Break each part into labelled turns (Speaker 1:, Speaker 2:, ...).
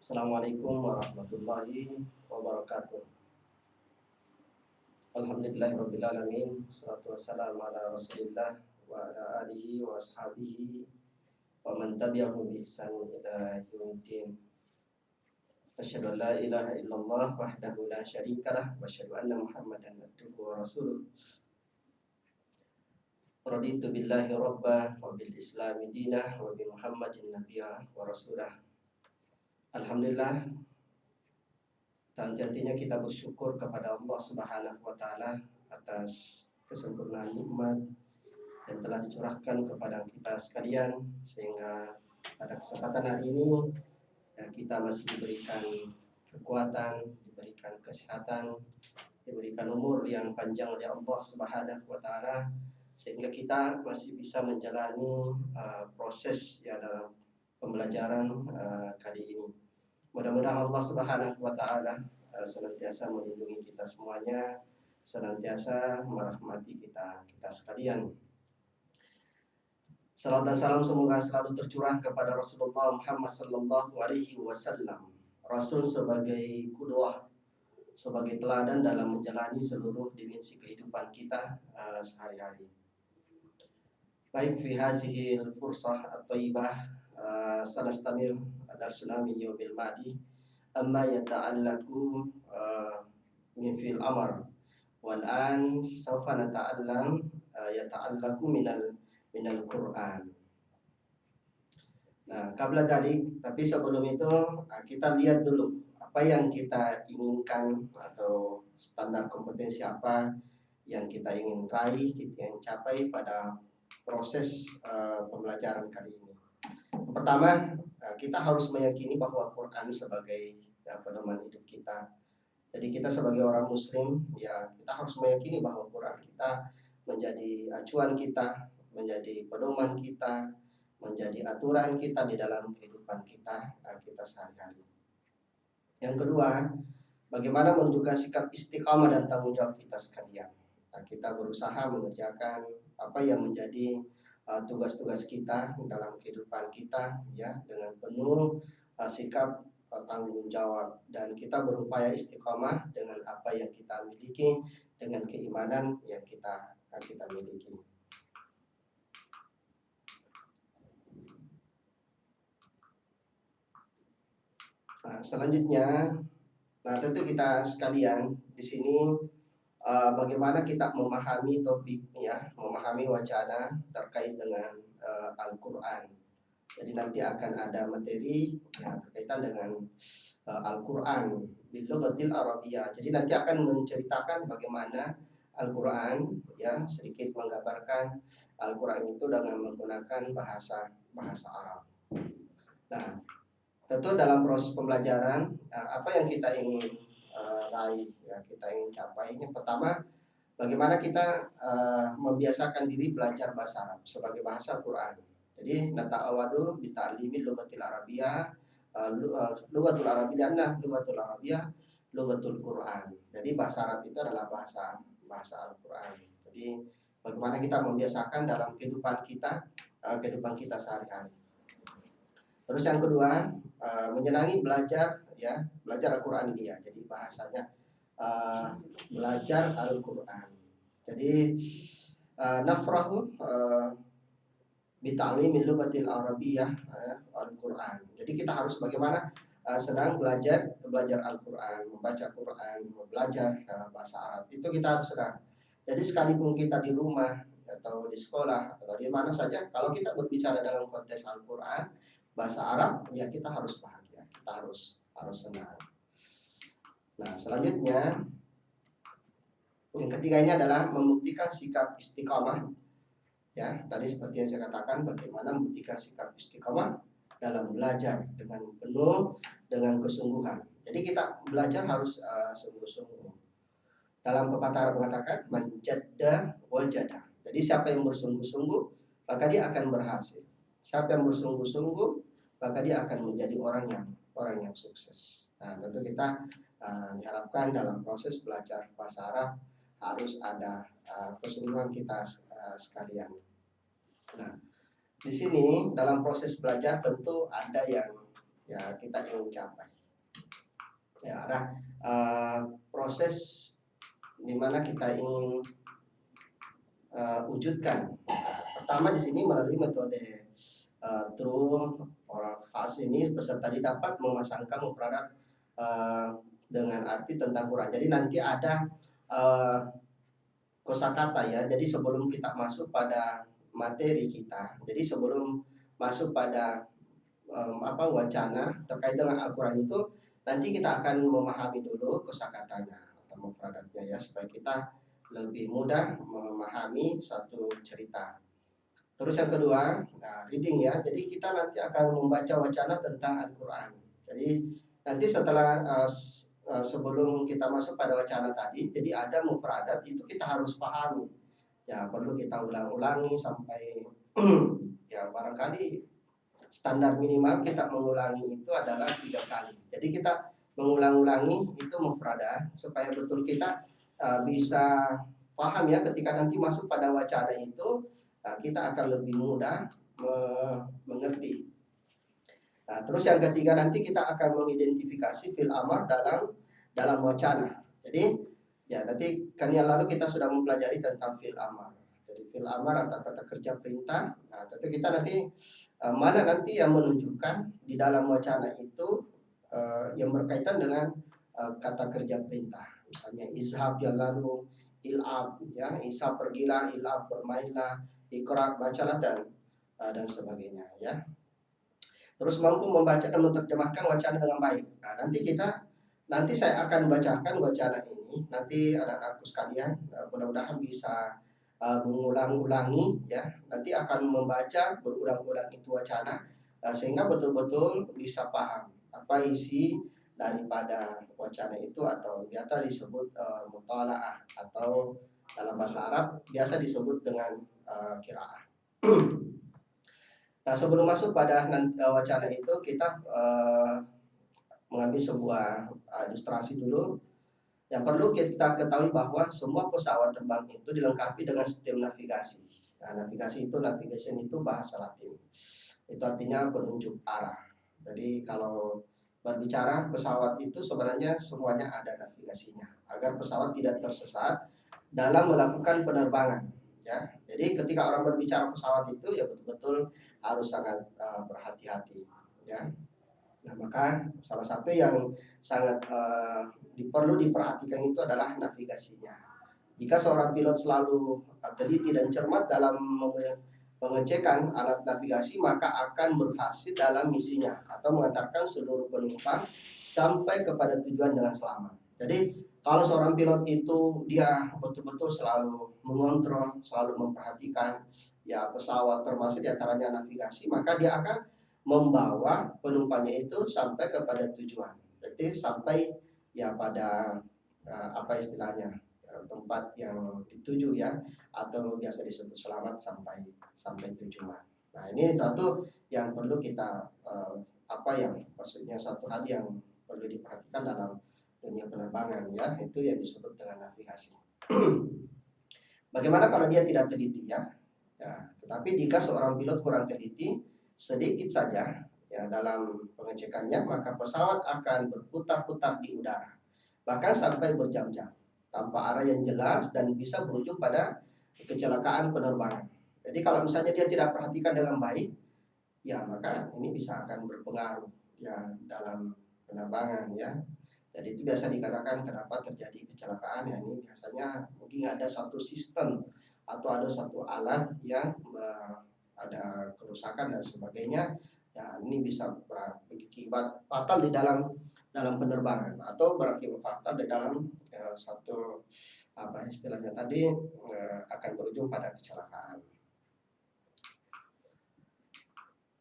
Speaker 1: Assalamualaikum warahmatullahi wabarakatuh. Alhamdulillahirrabbilalamin. Wassalatu wassalamu ala rasulillah wa ala alihi wa ashabihi wa man tabi'ahum bi ihsan ila yaumiddin. Asyhadu an la ilaha illallah wahdahu la syarikalah wa asyhadu anna Muhammadan abduhu wa rasuluh. Raditu billahi rabba wa bil islami dinah wa bi Muhammadin nabiyya wa rasulah. Alhamdulillah, dan tentunya kita bersyukur kepada Allah Subhanahu wa taala atas kesempurnaan nikmat yang telah dicurahkan kepada kita sekalian, sehingga pada kesempatan hari ini kita masih diberikan kekuatan, diberikan kesehatan, diberikan umur yang panjang oleh Allah Subhanahu wa taala, sehingga kita masih bisa menjalani proses dalam pembelajaran kali ini. Mudah-mudahan Allah Subhanahu wa taala senantiasa melindungi kita semuanya, senantiasa merahmati kita sekalian. Salam dan salam semoga selalu tercurah kepada Rasulullah Muhammad sallallahu alaihi wasallam. Rasul sebagai qudwah, sebagai teladan dalam menjalani seluruh dimensi kehidupan kita sehari-hari. Baik, fi hazihil fursah at-thayyibah sanastamir darsuna min yaumil madi amma yata'allaqu min fil amr wal an sawfa nata'allam yata'allaqu minal Qur'an. Nah, qabla dzalik, tapi sebelum itu kita lihat dulu apa yang kita inginkan atau standar kompetensi apa yang kita ingin raih, kita ingin capai pada proses pembelajaran kali ini. Pertama, kita harus meyakini bahwa Quran sebagai pedoman hidup kita. Jadi kita sebagai orang muslim, kita harus meyakini bahwa Quran kita menjadi acuan kita, menjadi pedoman kita, menjadi aturan kita di dalam kehidupan kita sehari-hari. Yang kedua, bagaimana menunjukkan sikap istiqamah dan tanggung jawab kita sekalian. Kita berusaha mengerjakan apa yang menjadi tugas-tugas kita dalam kehidupan kita dengan penuh sikap tanggung jawab, dan kita berupaya istiqamah dengan apa yang kita miliki, dengan keimanan yang kita miliki. Selanjutnya, tentu kita sekalian di sini bagaimana kita memahami topik memahami wacana terkait dengan Al-Quran. Jadi nanti akan ada materi berkaitan dengan Al-Quran bil lughatil arabiyyah. Jadi nanti akan menceritakan bagaimana Al-Quran, sedikit menggambarkan Al-Quran itu dengan menggunakan bahasa Arab. Nah, tentu dalam proses pembelajaran apa yang kita ingin raih, kita ingin capai. Yang pertama, bagaimana kita membiasakan diri belajar bahasa Arab sebagai bahasa Quran. Jadi nata'awadu bita'limil lughatil arabiyyah, lughatul arabiyyah, lughatul arabiyyah, lughatul Quran. Jadi bahasa Arab itu adalah bahasa Al-Quran. Jadi bagaimana kita membiasakan dalam kehidupan kita sehari-hari. Terus yang kedua, menyenangi belajar Al-Quran dia. Jadi bahasanya belajar Al-Quran. Jadi nafrahu bita'limil lughatil arabiyyah Al-Quran. Jadi kita harus bagaimana senang belajar Al-Quran, membaca Quran, belajar bahasa Arab. Itu kita harus senang. Jadi sekalipun kita di rumah atau di sekolah atau di mana saja, kalau kita berbicara dalam konteks Al-Quran, bahasa Arab, kita harus bahagia, kita harus senang. Nah, selanjutnya yang ketiga ini adalah membuktikan sikap istiqamah. Tadi seperti yang saya katakan, bagaimana membuktikan sikap istiqamah dalam belajar dengan penuh, dengan kesungguhan. Jadi kita belajar harus sungguh-sungguh. Dalam pepatah Arab mengatakan man jadda wajada. Jadi siapa yang bersungguh-sungguh, maka dia akan berhasil. Siapa yang bersungguh-sungguh, maka dia akan menjadi orang yang sukses. Nah, tentu kita diharapkan dalam proses belajar bahasa Arab harus ada kesungguhan kita sekalian. Nah, di sini dalam proses belajar tentu ada yang ya kita ingin capai. Ya, ada proses di mana kita ingin wujudkan. Pertama di sini melalui metode true or false ini peserta didapat memasangkan mufradat dengan arti tentang Quran. Jadi nanti ada kosakata ya. Jadi sebelum kita masuk pada materi kita, jadi sebelum masuk pada wacana terkait dengan Al-Quran itu, nanti kita akan memahami dulu kosakatanya atau mufradatnya ya, supaya kita lebih mudah memahami satu cerita. Terus yang kedua, reading ya. Jadi kita nanti akan membaca wacana tentang Al-Quran. Jadi nanti setelah sebelum kita masuk pada wacana tadi, jadi ada mufradat itu kita harus pahami. Ya perlu kita ulang-ulangi sampai ya barangkali standar minimal kita mengulangi itu adalah 3 kali. Jadi kita mengulang-ulangi itu mufradat supaya betul kita bisa paham ya, ketika nanti masuk pada wacana itu kita akan lebih mudah mengerti. Nah, terus yang ketiga nanti kita akan mengidentifikasi fil amar dalam wacana. Jadi ya nanti kan yang lalu kita sudah mempelajari tentang fil amar. Jadi fil amar atau kata kerja perintah. Nah, tentu kita nanti mana nanti yang menunjukkan di dalam wacana itu yang berkaitan dengan kata kerja perintah. Misalnya izhab yang lalu, il'ab ya, izhab pergilah, il'ab bermainlah, ikra bacalah dan sebagainya ya. Terus mampu membaca dan menerjemahkan wacana dengan baik. Nah, nanti saya akan bacakan wacana ini. Nanti anak-anakku sekalian mudah-mudahan bisa mengulang-ulangi ya. Nanti akan membaca berulang-ulang itu wacana sehingga betul-betul bisa paham apa isi daripada wacana itu, atau biasa disebut mutalaah, atau dalam bahasa Arab biasa disebut dengan qiraah. Nah, sebelum masuk pada wacana itu kita mengambil sebuah ilustrasi dulu. Yang perlu kita ketahui bahwa semua pesawat terbang itu dilengkapi dengan sistem navigasi. Nah, navigation itu bahasa Latin. Itu artinya penunjuk arah. Jadi kalau berbicara pesawat itu sebenarnya semuanya ada navigasinya agar pesawat tidak tersesat dalam melakukan penerbangan. Ya, jadi ketika orang berbicara pesawat itu ya betul-betul harus sangat berhati-hati. Ya. Nah, maka salah satu yang sangat perlu diperhatikan itu adalah navigasinya. Jika seorang pilot selalu teliti dan cermat dalam pengecekan alat navigasi, maka akan berhasil dalam misinya atau mengantarkan seluruh penumpang sampai kepada tujuan dengan selamat. Jadi kalau seorang pilot itu dia betul-betul selalu mengontrol, selalu memperhatikan ya pesawat, termasuk diantaranya navigasi, maka dia akan membawa penumpangnya itu sampai kepada tujuan. Jadi sampai ya pada apa istilahnya, tempat yang dituju ya, atau biasa disebut selamat sampai tujuan. Nah, ini satu yang perlu kita maksudnya suatu hal yang perlu diperhatikan dalam dunia penerbangan ya, itu yang disebut dengan navigasi. Bagaimana kalau dia tidak teliti ya? Ya, tetapi jika seorang pilot kurang teliti sedikit saja ya dalam pengecekannya, maka pesawat akan berputar-putar di udara, bahkan sampai berjam-jam tanpa arah yang jelas dan bisa berujung pada kecelakaan penerbangan. Jadi kalau misalnya dia tidak perhatikan dengan baik, ya maka ini bisa akan berpengaruh ya dalam penerbangan ya. Jadi itu biasa dikatakan kenapa terjadi kecelakaan ya, ini biasanya mungkin ada suatu sistem atau ada satu alat yang ada kerusakan dan sebagainya. Ya, ini bisa berakibat fatal di dalam penerbangan, atau berakibat fatal di dalam satu apa istilahnya tadi akan berujung pada kecelakaan.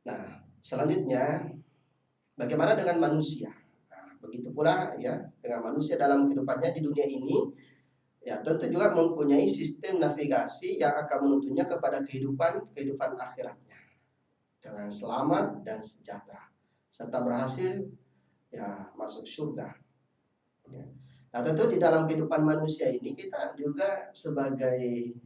Speaker 1: Nah, selanjutnya bagaimana dengan manusia? Nah, begitu pula ya dengan manusia dalam kehidupannya di dunia ini. Ya, tentu juga mempunyai sistem navigasi yang akan menuntunnya kepada kehidupan akhiratnya dengan selamat dan sejahtera serta berhasil ya masuk surga. Ya. Nah, tentu di dalam kehidupan manusia ini kita juga sebagai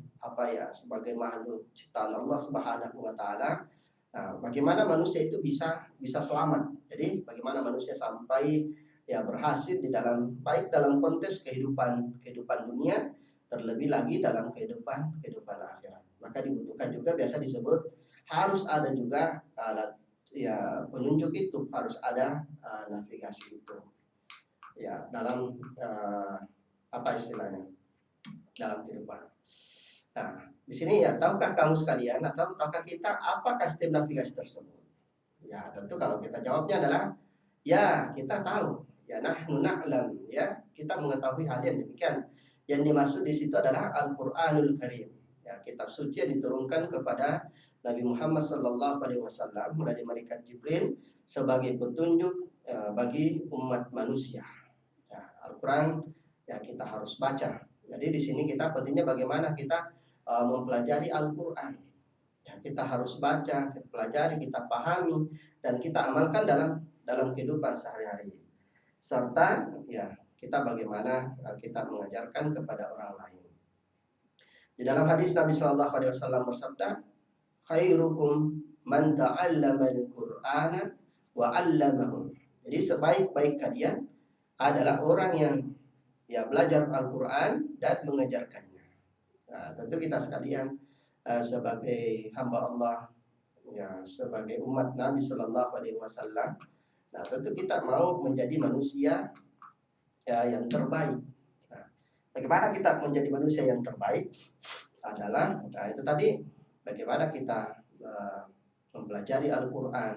Speaker 1: sebagai makhluk ciptaan Allah Subhanahu wa taala, Nah, bagaimana manusia itu bisa selamat. Jadi bagaimana manusia sampai ya berhasil di dalam baik dalam konteks kehidupan dunia, terlebih lagi dalam kehidupan akhirat. Maka dibutuhkan juga biasa disebut harus ada juga ya penunjuk itu, harus ada navigasi itu. Ya, dalam apa istilahnya? Dalam kehidupan. Nah, di sini ya, tahukah kamu sekalian atau tahukah kita apakah sistem navigasi tersebut? Ya, tentu kalau kita jawabnya adalah ya, kita tahu. Ya, nahnu na'lam, ya, kita mengetahui hal yang demikian. Yang dimaksud di situ adalah Al-Qur'anul Karim. Ya, kitab suci yang diturunkan kepada Nabi Muhammad sallallahu alaihi wasallam dari malaikat Jibril sebagai petunjuk bagi umat manusia. Ya, Al-Qur'an ya kita harus baca. Jadi di sini kita pentingnya bagaimana kita mempelajari Al-Qur'an. Ya, kita harus baca, kita pelajari, kita pahami, dan kita amalkan dalam kehidupan sehari-hari. Serta ya kita bagaimana kita mengajarkan kepada orang lain. Di dalam hadis Nabi Shallallahu Alaihi Wasallam bersabda, khairukum man ta'allama al-Qur'ana wa 'allamahu. Jadi sebaik-baik kalian adalah orang yang ya belajar Al-Qur'an dan mengajarkannya. Nah, tentu kita sekalian sebagai hamba Allah, ya sebagai umat Nabi Shallallahu Alaihi Wasallam, nah tentu kita mau menjadi manusia ya yang terbaik. Nah, bagaimana kita menjadi manusia yang terbaik adalah nah itu tadi bagaimana kita mempelajari Al-Quran.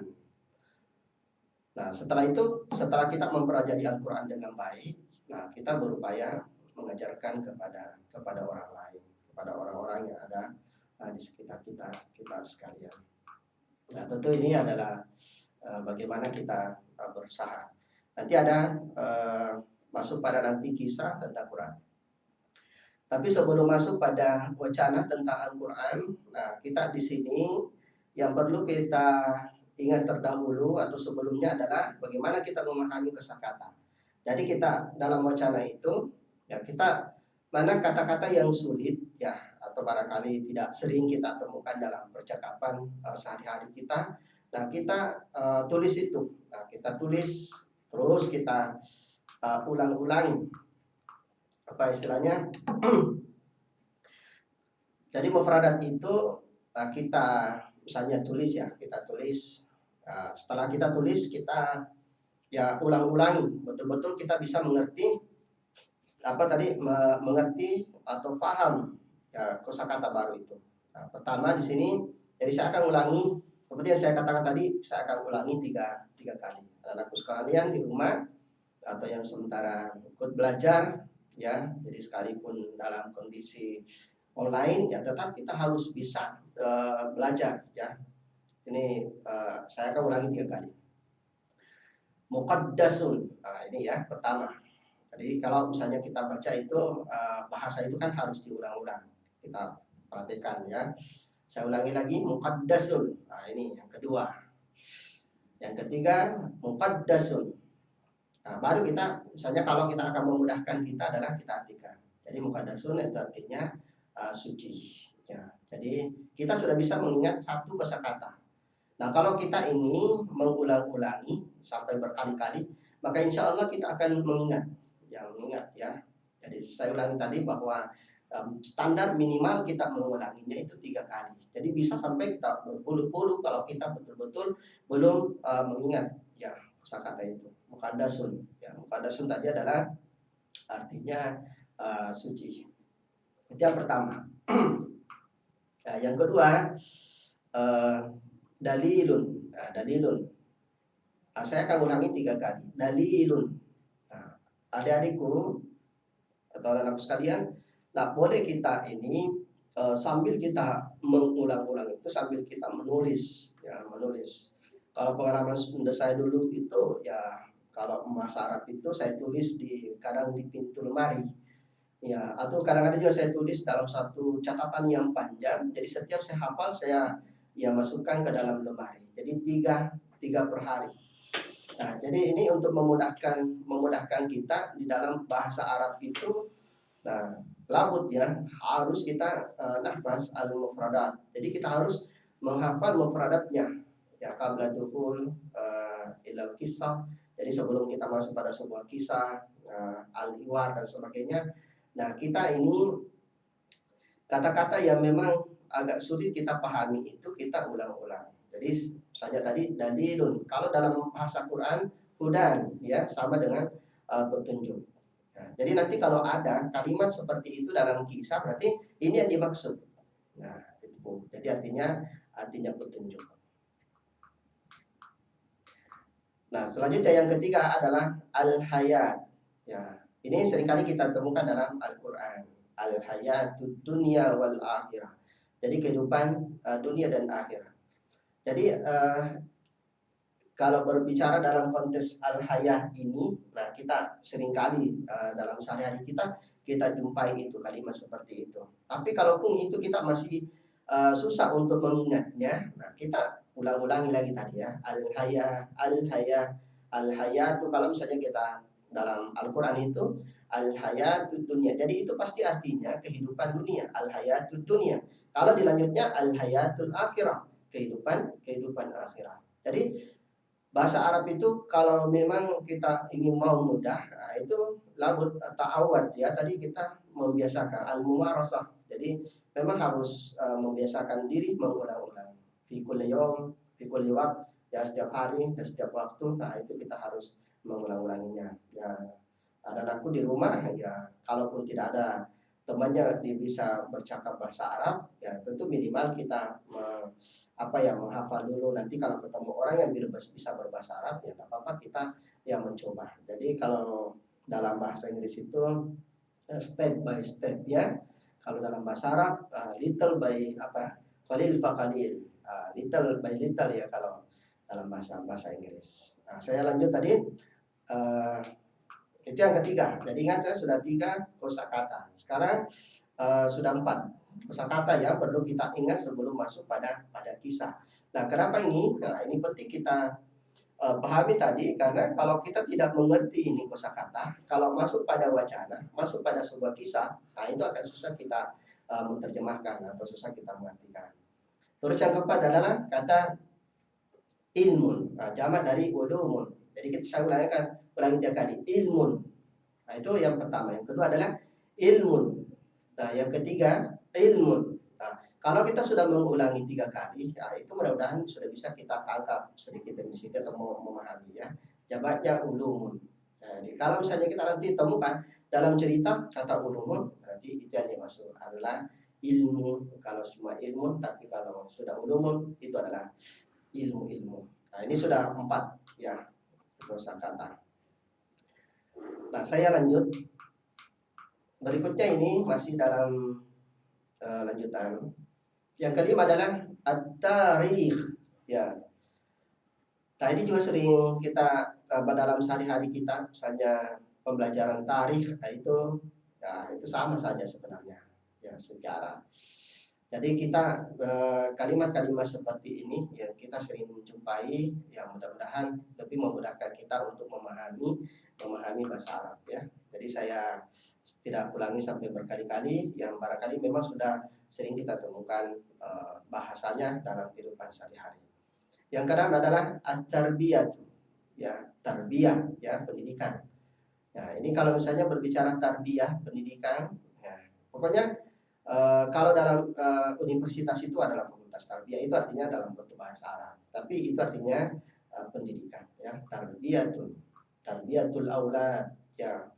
Speaker 1: Nah setelah itu, setelah kita mempelajari Al-Quran dengan baik, nah kita berupaya mengajarkan kepada orang lain, kepada orang-orang yang ada di sekitar kita sekalian. Nah tentu ini adalah bagaimana kita berusaha. Nanti ada masuk pada nanti kisah tentang Quran. Tapi sebelum masuk pada wacana tentang Al-Quran, nah kita di sini yang perlu kita ingat terdahulu atau sebelumnya adalah bagaimana kita memahami kosakata. Jadi kita dalam wacana itu, ya kita mana kata-kata yang sulit ya atau barangkali tidak sering kita temukan dalam percakapan sehari-hari kita. Nah kita tulis itu, nah kita tulis terus kita ulang-ulangi apa istilahnya. Jadi mufradat itu kita misalnya tulis ya, kita tulis. Setelah kita tulis kita ya ulang-ulangi betul-betul kita bisa mengerti apa tadi mengerti atau paham ya kosakata baru itu. Nah, pertama di sini jadi saya akan ulangi seperti yang saya katakan tadi, saya akan ulangi tiga kali. Anak-anakku sekalian di rumah atau yang sementara ikut belajar ya, jadi sekalipun dalam kondisi online ya tetap kita harus bisa belajar ya. Ini saya akan ulangi 3 kali. Muqaddasun. Nah, ini ya pertama. Jadi kalau misalnya kita baca itu bahasa itu kan harus diulang-ulang. Kita perhatikan ya. Saya ulangi lagi muqaddasun. Nah, ini yang kedua. Yang ketiga muqaddasun. Nah, baru kita misalnya kalau kita akan memudahkan kita adalah kita artikan. Jadi muqaddasun itu artinya suci ya. Jadi kita sudah bisa mengingat satu kosakata. Nah kalau kita ini mengulang-ulangi sampai berkali-kali, maka insya Allah kita akan mengingat ya. Jadi saya ulangi tadi bahwa standar minimal kita mengulanginya itu 3 kali. Jadi bisa sampai kita berpuluh-puluh kalau kita betul-betul belum mengingat ya kosakata itu. Muqaddasun ya, muqaddasun tadi adalah artinya suci. Itu yang pertama. Nah, yang kedua dalilun. Nah, dalilun. Nah, saya akan ulangi 3 kali. Dalilun. Nah, adik-adikku atau anak sekalian, nah boleh kita ini sambil kita mengulang-ulang itu sambil kita menulis, ya menulis. Kalau pengalaman saya dulu itu ya kalau bahasa Arab itu saya tulis kadang di pintu lemari. Ya, atau kadang-kadang juga saya tulis dalam satu catatan yang panjang. Jadi setiap saya hafal saya ya masukkan ke dalam lemari. Jadi tiga per hari. Nah, jadi ini untuk memudahkan kita di dalam bahasa Arab itu. Nah, labud ya harus kita nafas al-mufradat. Jadi kita harus menghafal mufradatnya. ya qabla dukhul ilal kisah. Jadi sebelum kita masuk pada sebuah kisah, al-hiwar dan sebagainya. Nah, kita ini kata-kata yang memang agak sulit kita pahami itu kita ulang-ulang. Jadi saja tadi dalilun. Kalau dalam bahasa Quran hudan ya sama dengan petunjuk. Nah, jadi nanti kalau ada kalimat seperti itu dalam kisah berarti ini yang dimaksud. Nah, itu. Jadi artinya petunjuk. Nah, selanjutnya yang ketiga adalah al-hayat. Ya, ini seringkali kita temukan dalam Al-Qur'an. Al-hayatud dunya wal akhirah. Jadi kehidupan dunia dan akhirat. Jadi kalau berbicara dalam konteks al-hayat ini, nah kita seringkali dalam sehari-hari kita jumpai itu kalimat seperti itu. Tapi kalaupun itu kita masih susah untuk mengingatnya, nah kita ulang-ulangi lagi tadi ya, al-hayat, al-hayat, al-hayat itu kalau misalnya kita dalam Al-Quran itu al-hayatud dunia. Jadi itu pasti artinya kehidupan dunia, al-hayatud dunia. Kalau dilanjutnya al-hayatul akhirah, kehidupan akhirat. Jadi bahasa Arab itu kalau memang kita ingin mau mudah, nah itu labud ta'awad ya. Tadi kita membiasakan al-mumarasah. Jadi memang harus membiasakan diri mengulang-ulang. Fi kulli yaum, fi kulli waqt, ya setiap hari dan setiap waktu. Nah, itu kita harus mengulang-ulanginya. Ya, ada anakku di rumah ya, kalaupun tidak ada temannya dia bisa bercakap bahasa Arab, ya tentu minimal kita menghafal dulu. Nanti kalau ketemu orang yang bisa berbahasa Arab ya nggak apa-apa kita yang mencoba. Jadi kalau dalam bahasa Inggris itu step by step ya. Kalau dalam bahasa Arab little by qalil fa qalil, little by little ya kalau dalam bahasa Inggris. Nah, saya lanjut tadi itu yang ketiga. Jadi ingat saya sudah 3 kosakata. Sekarang sudah 4 kosakata yang perlu kita ingat sebelum masuk pada kisah. Nah, kenapa ini? Nah, ini penting kita pahami tadi karena kalau kita tidak mengerti ini kosakata, kalau masuk pada wacana, masuk pada sebuah kisah, nah itu akan susah kita menerjemahkan atau susah kita mengartikan. Terus yang keempat adalah kata ilmun. Nah, jamak dari ulumun. Jadi saya ulangi 3 kali. Ilmun. Nah, itu yang pertama. Yang kedua adalah ilmun. Nah, yang ketiga ilmun. Nah, kalau kita sudah mengulangi 3 kali, nah itu mudah-mudahan sudah bisa kita tangkap sedikit demi sedikit atau memahami ya. Jamaknya ulumun. Jadi kalau misalnya kita nanti temukan dalam cerita kata ulumun, berarti itu yang dimaksud adalah ilmu. Kalau cuma ilmu, tapi kalau sudah ulumun itu adalah ilmu-ilmu. Nah, ini sudah 4 ya kosakata. Nah, saya lanjut. Berikutnya ini masih dalam lanjutan. Yang kelima adalah at-tarikh ya. Nah, ini juga sering kita dalam sehari-hari kita, misalnya pembelajaran tarikh, nah itu sama saja sebenarnya ya secara. Jadi kita kalimat-kalimat seperti ini ya kita sering jumpai, ya mudah-mudahan lebih memudahkan kita untuk memahami bahasa Arab ya. Jadi saya tidak ulangi sampai berkali-kali, yang barangkali memang sudah sering kita temukan bahasanya dalam kehidupan sehari-hari. Yang keenam adalah at-tarbiyah ya, tarbiyah ya, pendidikan. Nah, ini kalau misalnya berbicara tarbiyah, pendidikan, ya, pokoknya kalau dalam universitas itu adalah fakultas tarbiyah, itu artinya dalam bentuk bahasa Arab. Tapi itu artinya pendidikan ya, tarbiyatul aulad ya,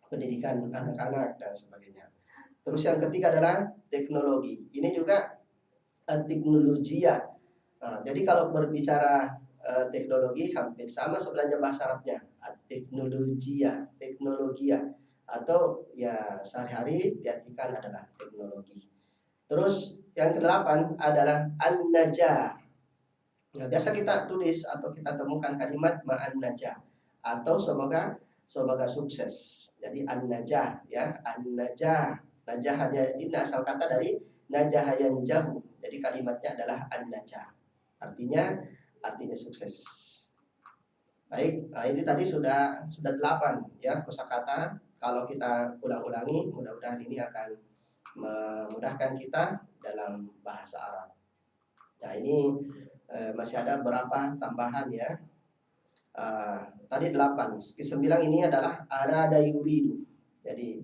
Speaker 1: pendidikan anak-anak dan sebagainya. Terus yang ketiga adalah teknologi. Ini juga teknologia. Nah, jadi kalau berbicara teknologi hampir sama sebenarnya bahasa Arabnya, teknologia atau ya sehari-hari diartikan adalah teknologi. Terus yang kedelapan adalah an-najah. Ya, biasa kita tulis atau kita temukan kalimat ma'an najah atau semoga sukses. Jadi an-najah ya, an-najah. Najahannya ini asal kata dari najaha yanjahu. Jadi kalimatnya adalah an-najah. Artinya sukses. Baik, nah ini tadi sudah 8 ya kosakata. Kalau kita ulang-ulangi, mudah-mudahan ini akan memudahkan kita dalam bahasa Arab. Nah, ini Masih ada berapa tambahan ya? Tadi 8, ke-9 ini adalah arada yuridu. Jadi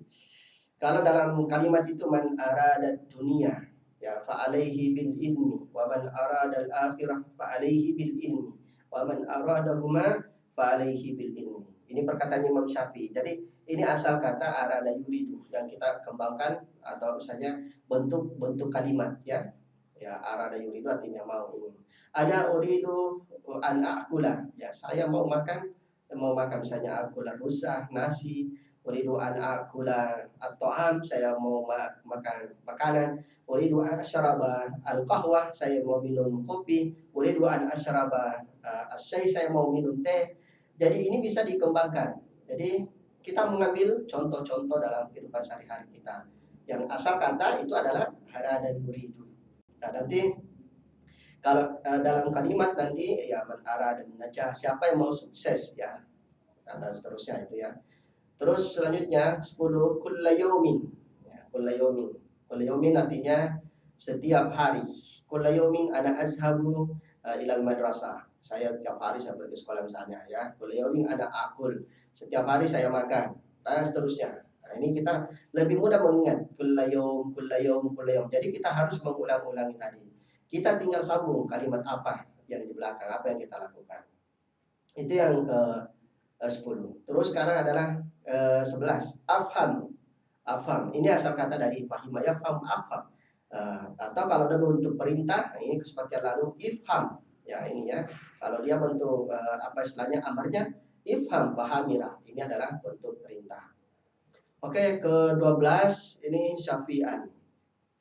Speaker 1: kalau dalam kalimat itu man arada dunia ya fa alaihi bil ilmi wa man arada al akhirah fa alaihi bil ilmi wa man aradahuma fa alaihi bil ilmi. Ini perkataan Imam Syafi'i. Jadi ini asal kata arada yuridu yang kita kembangkan atau misalnya bentuk kalimat ya. Ya arada yuridu artinya mau ingin. Ana uridu an akula. Ya saya mau makan misalnya akula rusa, nasi, uridu an akula at-ta'am, saya mau makan makanan, uridu an asyraba al-qahwah, saya mau minum kopi, uridu an asyraba asy saya mau minum teh. Jadi ini bisa dikembangkan. Jadi kita mengambil contoh-contoh dalam kehidupan sehari-hari kita. Yang asal kata itu adalah arada yuridu. Nah, nanti kalau dalam kalimat nanti ya man arada najah, siapa yang mau sukses ya. Nah, dan seterusnya itu ya. Terus selanjutnya 10 kullayomin. Ya, kullayomin. Kullayomin artinya setiap hari. Kullayomin ana azhabu ilal madrasah. Saya setiap hari saya pergi sekolah misalnya ya. Kullayomin ana akul. Setiap hari saya makan. Dan seterusnya. Nah, ini kita lebih mudah mengingat kullayom, kullayom, kullayom. Jadi kita harus mengulang-ulangi tadi. Kita tinggal sambung kalimat apa yang di belakang, apa yang kita lakukan. Itu yang ke 10. Terus sekarang adalah 11. Afham. Afham. Ini asal kata dari fahima yafham afham. Atau kalau ada bentuk perintah, ini seperti yang lalu ifham. Ya ini ya. Kalau dia bentuk apa istilahnya amarnya ifham pahamira. Ini adalah bentuk perintah. Oke, ke-12 ini syafi'an.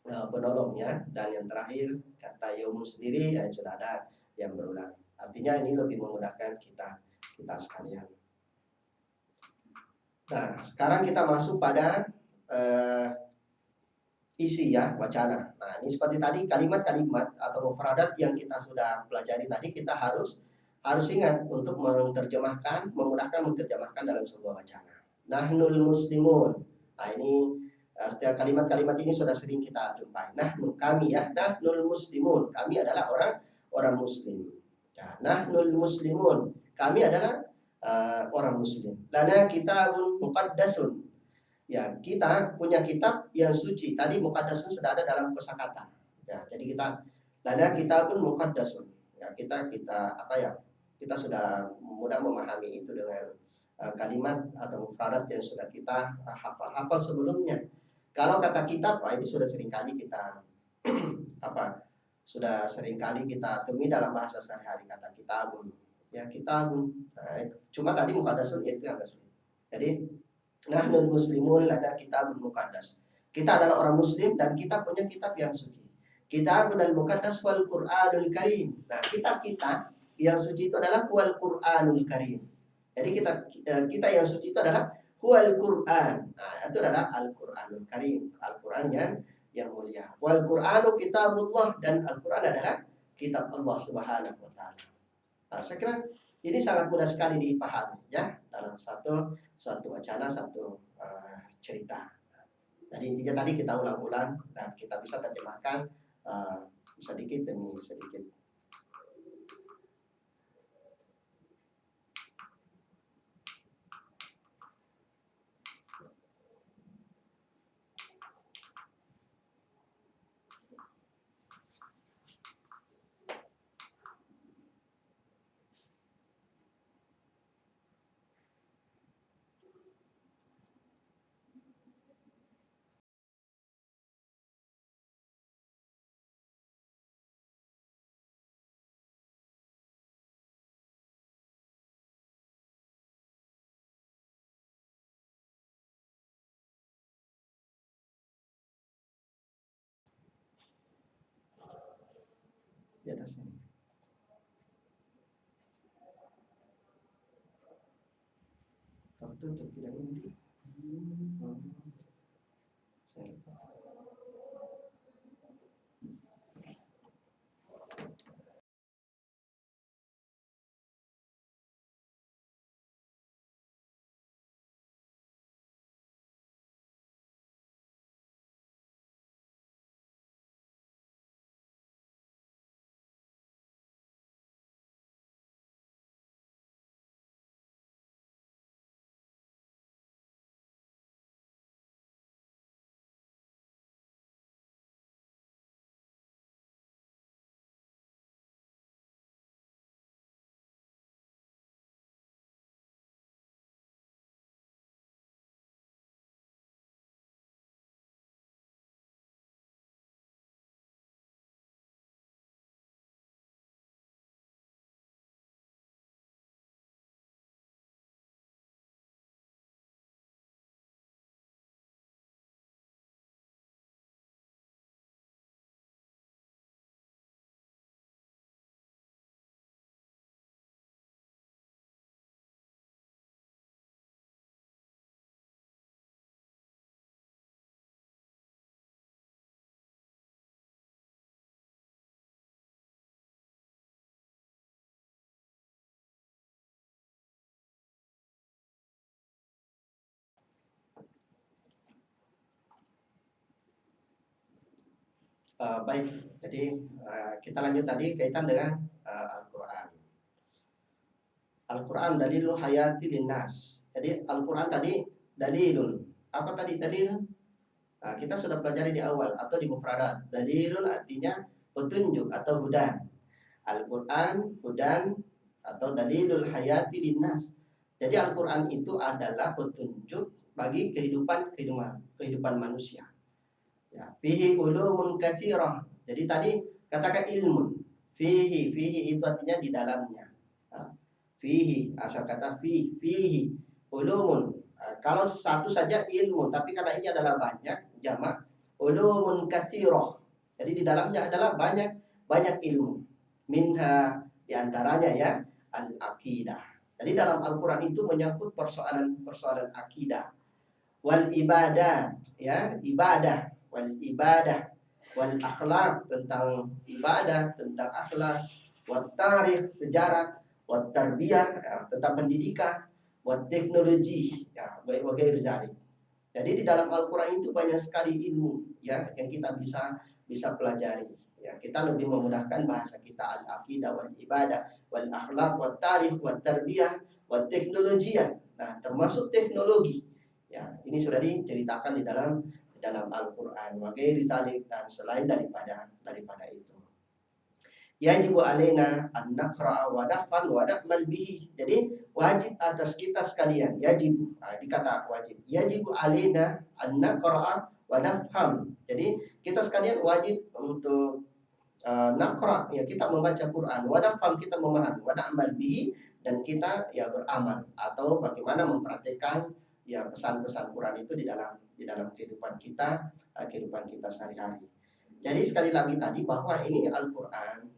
Speaker 1: Penolongnya, dan yang terakhir kata yaumu sendiri ya sudah ada yang berulang. Artinya ini lebih memudahkan kita sekalian. Nah, sekarang kita masuk pada isi ya, wacana. Nah, ini seperti tadi kalimat-kalimat atau mufradat yang kita sudah pelajari tadi kita harus ingat untuk menerjemahkan, memudahkan menerjemahkan dalam sebuah wacana. Nahnul muslimun. Nah, ini setiap kalimat-kalimat ini sudah sering kita jumpai. Nahnu, kami ya, nahnul muslimun. Kami adalah orang muslim. Ya, nahnul muslimun. Kami adalah orang muslim. Lana kitabun muqaddasun. Ya, kita punya kitab yang suci. Tadi muqaddasun sudah ada dalam kosakata. Ya, jadi lana kitabun muqaddasun. Ya, kita apa ya? Kita sudah mudah memahami itu dengan kalimat atau mufradat yang sudah kita hafal sebelumnya. Kalau kata kitab, ini sudah seringkali kita apa? Sudah seringkali kita temui dalam bahasa sehari-hari kata kitabun. Ya, kitabun. Nah, cuma tadi muqaddasun itu yang agak sulit. Jadi nahnul muslimun lana kitabun muqaddas. Kita adalah orang muslim dan kita punya kitab yang suci. Kitabun al-muqaddas wal Qur'anul Karim. Nah, kitab kita yang suci itu adalah wal Qur'anul Karim. Jadi kita yang suci itu adalah huwal Qur'an. Nah, itu adalah Al-Qur'anul Karim, Al-Qur'an yang mulia. Wal Qur'anu kitabullah, dan Al-Qur'an adalah kitab Allah Subhanahu wa taala. Nah, saya kira ini sangat mudah sekali dipahami ya dalam suatu wacana, satu cerita. Jadi intinya tadi kita ulang-ulang dan kita bisa terjemahkan sedikit demi sedikit. Di atas ini. Tertutup tidak ini. Saya lupa. Baik, jadi kita lanjut tadi kaitan dengan Al-Quran. Al-Quran dalilul hayati linnas. Jadi Al-Quran tadi dalilun. Apa tadi dalil? Nah, kita sudah pelajari di awal atau di mufradat. Dalilun artinya petunjuk atau hudan. Al-Quran hudan atau dalilul hayati linnas. Jadi Al-Quran itu adalah petunjuk bagi kehidupan manusia. Ya, fihi ulumun katsirah. Jadi tadi katakan ilmu. Fihi itu artinya di dalamnya. Nah, fihi asal kata fihi ulumun. Kalau satu saja ilmu, tapi karena ini adalah banyak jamak ulumun katsirah. Jadi di dalamnya adalah banyak ilmu. Minha diantaranya ya al-aqidah. Jadi dalam Al-Qur'an itu menyangkut persoalan akidah wal ibadat ya ibadah wal ibadah wal akhlak tentang ibadah tentang akhlak wat tarikh sejarah wat tarbiyah ya, tentang pendidikan wat teknologi ya wagai zalik. Jadi di dalam Al-Qur'an itu banyak sekali ilmu ya yang kita bisa pelajari ya. Kita lebih memudahkan bahasa kita al-aqidah wal ibadah wal akhlak wat tarikh wat tarbiyah wat teknologi ya. Nah, termasuk teknologi. Ya, ini sudah diceritakan di dalam Al-Qur'an. Wa ghairi zalik dan selain daripada itu. Yajibu alaina an naqra wa naf'al wa na'mal bihi. Jadi wajib atas kita sekalian, yajib. Dikata wajib. Yajibu alaina an naqra wa nafham. Jadi kita sekalian wajib untuk naqra ya kita membaca Quran, wa nafham kita memahami, wa na'mal bihi dan kita ya beramal atau bagaimana mempraktikkan ya pesan-pesan Quran itu di dalam kehidupan kita sehari-hari. Jadi sekali lagi tadi bahwa ini Al-Qur'an,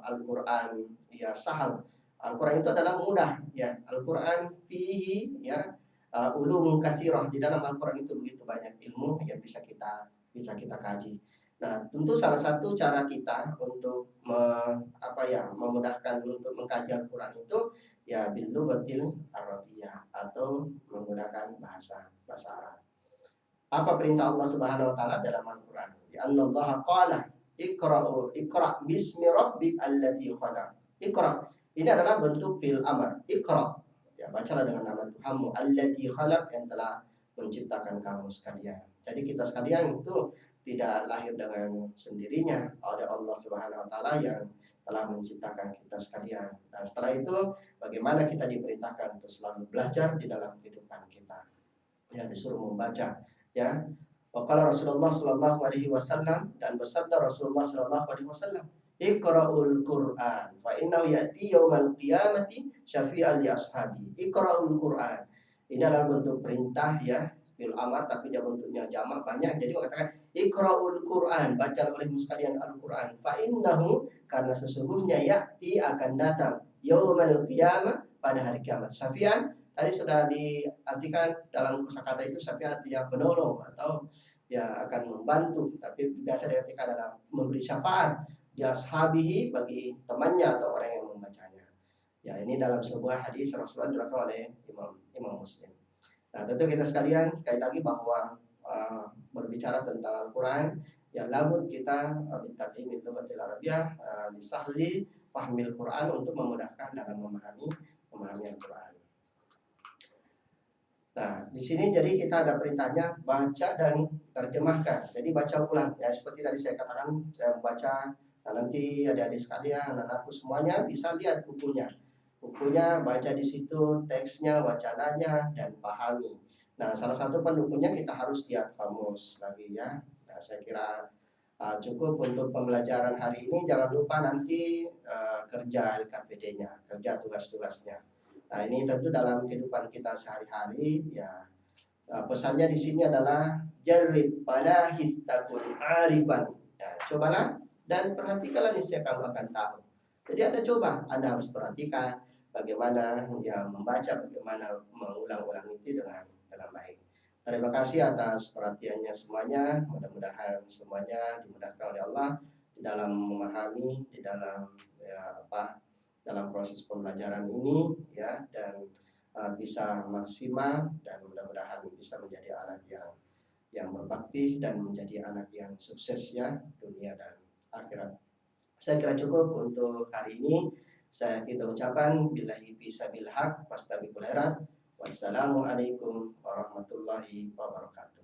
Speaker 1: Al-Qur'an ya sahal. Al-Qur'an itu adalah mudah ya. Al-Qur'an fihi ya ulum katsirah. Di dalam Al-Qur'an itu begitu banyak ilmu yang bisa kita kaji. Nah, tentu salah satu cara kita untuk memudahkan untuk mengkaji Al-Qur'an itu ya bil lughatil arabiyah atau menggunakan bahasa Arab. Apa perintah Allah Subhanahu wa taala dalam Al-Qur'an? Ya Allah qala iqra bismi rabbik allati khalaq. Iqra. Ini adalah bentuk fil amr. Iqra. Ya, bacalah dengan nama Tuhanmu allati khalaq yang telah menciptakan kamu sekalian. Jadi kita sekalian itu tidak lahir dengan sendirinya, ada Allah Subhanahu wa taala yang telah menciptakan kita sekalian. Dan setelah itu bagaimana kita diperintahkan untuk selalu belajar di dalam kehidupan kita. Ya, disuruh membaca ya. Waqala Rasulullah sallallahu alaihi wasallam dan bersabda Rasulullah sallallahu alaihi wasallam, "Iqra'ul Qur'an fa innahu ya'ti yaumal qiyamati syafi'an li ashabi." Iqra'ul Qur'an. Ini adalah bentuk perintah ya, bil amar tapi dia bentuknya jamak banyak. Jadi mengatakan Iqra'ul Qur'an, baca olehmu sekalian Al-Qur'an. Fa innahu karena sesungguhnya ya'ti akan datang yaumal qiyamah pada hari kiamat. Syafi'an tadi sudah diartikan dalam kosakata itu syafi'an artinya penolong atau ya akan membantu, tapi biasa diartikan adalah memberi syafaat di ashabihi bagi temannya atau orang yang membacanya. Ya, ini dalam sebuah hadis Rasulullah diriwayatkan oleh Imam Muslim. Nah, tentu kita sekalian sekali lagi bahwa berbicara tentang Al-Qur'an ya labud kita bitaqimil lughatil arabiyyah disahli fahmil Qur'an untuk memudahkan dalam memahami Al-Qur'an. Nah, di sini jadi kita ada perintahnya baca dan terjemahkan. Jadi baca ulang. Ya seperti tadi saya katakan, saya membaca. Nah, nanti adik-adik sekalian, anak-anakku semuanya bisa lihat bukunya. Bukunya baca di situ, teksnya, wacananya dan pahami. Nah, salah satu pendukungnya kita harus lihat kamus lagi ya. Nah, saya kira cukup untuk pembelajaran hari ini. Jangan lupa nanti kerja LKPD-nya, kerja tugas-tugasnya. Nah, ini tentu dalam kehidupan kita sehari-hari ya. Pesannya di sini adalah jarrib fala histakun arifan. Ya, cobalah dan perhatikanlah niscaya kamu akan tahu. Jadi Anda coba, Anda harus perhatikan bagaimana ya membaca, bagaimana mengulang-ulang itu dengan baik. Terima kasih atas perhatiannya semuanya. Mudah-mudahan semuanya dimudahkan oleh Allah di dalam memahami, di dalam dalam proses pembelajaran ini ya, dan bisa maksimal dan mudah-mudahan bisa menjadi anak yang yang berbakti dan menjadi anak yang sukses ya dunia dan akhirat. Saya kira cukup untuk hari ini. Saya kita ucapan billahi fisabil haq wastabiqul khairat. Wassalamualaikum warahmatullahi wabarakatuh.